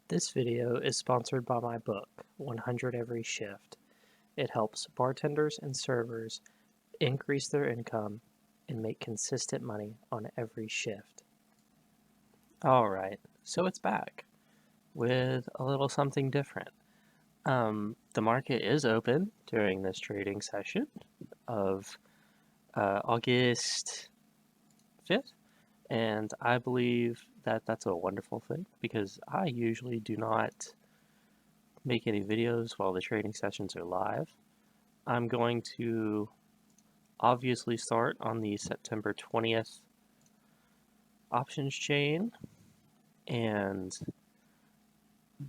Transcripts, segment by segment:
This video is sponsored by my book, 100 Every Shift. It helps bartenders and servers increase their income and make consistent money on every shift. Alright, so it's back with a little something different. The market is open during this trading session of August 5th, and I believe that that's a wonderful thing because I usually do not make any videos while the trading sessions are live. I'm going to obviously start on the September 20th options chain, and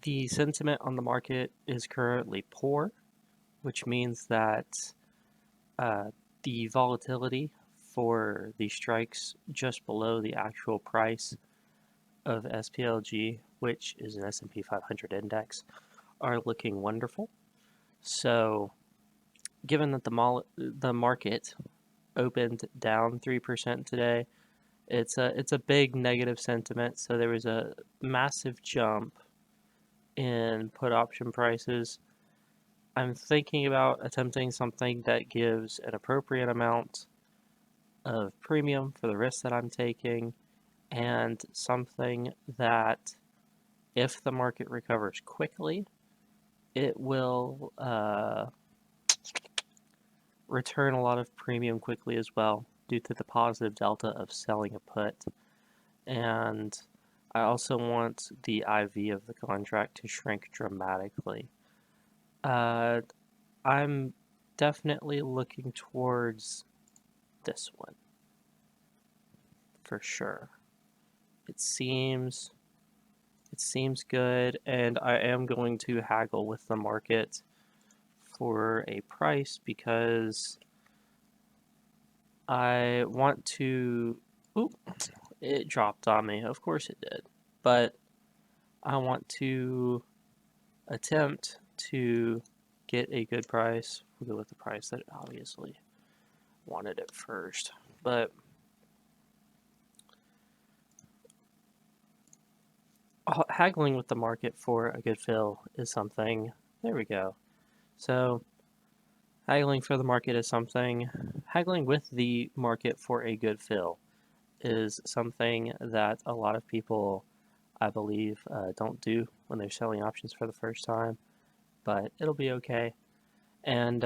the sentiment on the market is currently poor, which means that uh, the volatility for the strikes just below the actual price of SPLG, which is an S&P 500 index, are looking wonderful. So, given that the market opened down 3% today, it's a big negative sentiment. So there was a massive jump in put option prices. I'm thinking about attempting something that gives an appropriate amount of premium for the risk that I'm taking, and something that, if the market recovers quickly, it will return a lot of premium quickly as well, due to the positive delta of selling a put. And I also want the IV of the contract to shrink dramatically. Uh, I'm definitely looking towards this one for sure. It seems it seems good, and I am going to haggle with the market for a price because I want to. Oop, it dropped on me. Of course it did, but I want to attempt to get a good price. We'll go with the price that obviously wanted it first. But haggling with the market for a good fill is something. There we go. So haggling for the market is something. Haggling with the market for a good fill is something that a lot of people, I believe, don't do when they're selling options for the first time. But it'll be okay. And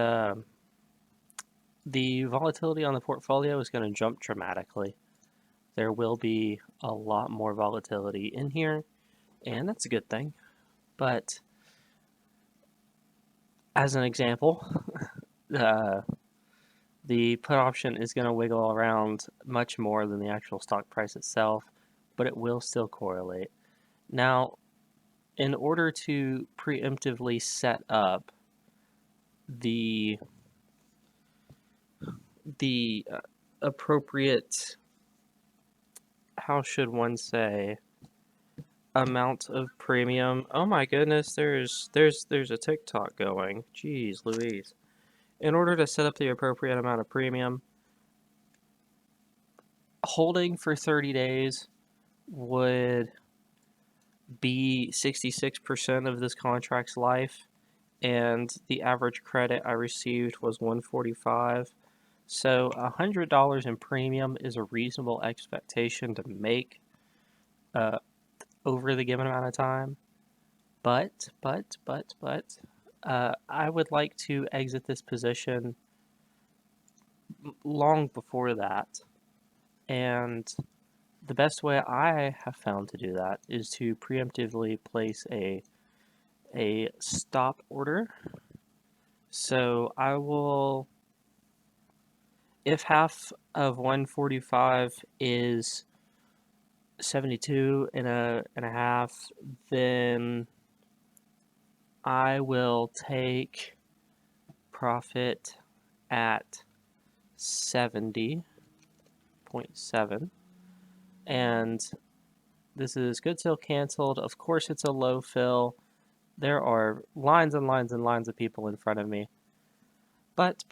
the volatility on the portfolio is going to jump dramatically. There will be a lot more volatility in here, and that's a good thing. But as an example, uh, the put option is going to wiggle around much more than the actual stock price itself, but it will still correlate. Now, in order to preemptively set up the the appropriate, how should one say, amount of premium. Oh my goodness, there's a TikTok going. Jeez Louise. In order to set up the appropriate amount of premium, holding for 30 days would be 66% of this contract's life, and the average credit I received was 145. So $100 in premium is a reasonable expectation to make uh, over the given amount of time. But, I would like to exit this position long before that. And the best way I have found to do that is to preemptively place a stop order. So I will, if half of 145 is 72 and a half, then I will take profit at 70.7, and this is good till canceled. Of course, it's a low fill. There are lines and lines and lines of people in front of me. But,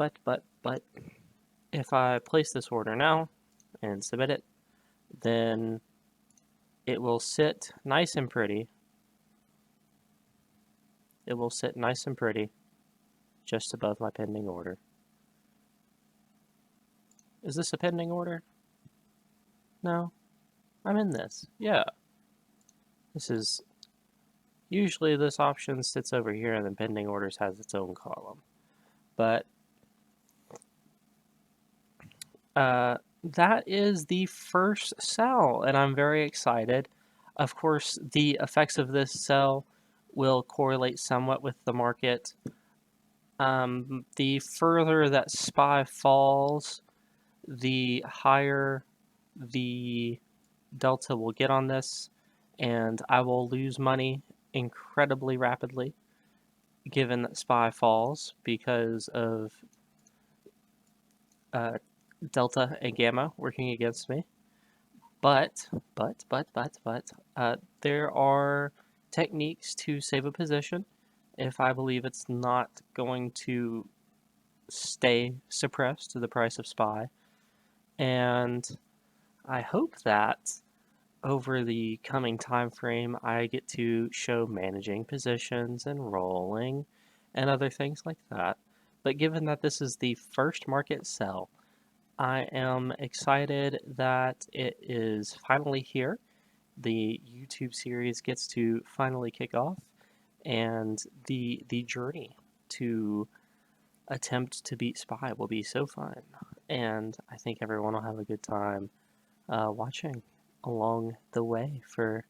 if I place this order now and submit it, then it will sit nice and pretty it will sit nice and pretty just above my pending order. Is this a pending order? No, I'm in this. Yeah. This is, usually this option sits over here and then pending orders has its own column. But that is the first sell, and I'm very excited. Of course, the effects of this sell will correlate somewhat with the market. The further that SPY falls, the higher the delta will get on this, and I will lose money incredibly rapidly given that SPY falls because of delta and gamma working against me. But there are techniques to save a position if I believe it's not going to stay suppressed to the price of SPY. And I hope that over the coming time frame I get to show managing positions and rolling and other things like that. But given that this is the first market sell, I am excited that it is finally here. The YouTube series gets to finally kick off, and the journey to attempt to beat SPY will be so fun. And I think everyone will have a good time watching along the way for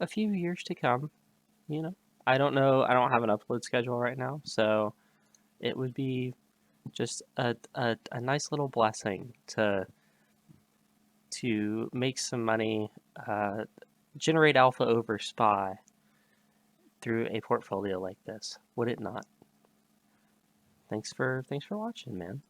a few years to come. You know, I don't know. I don't have an upload schedule right now, so it would be just a nice little blessing to make some money, generate alpha over SPY through a portfolio like this. Would it not? Thanks for watching, man.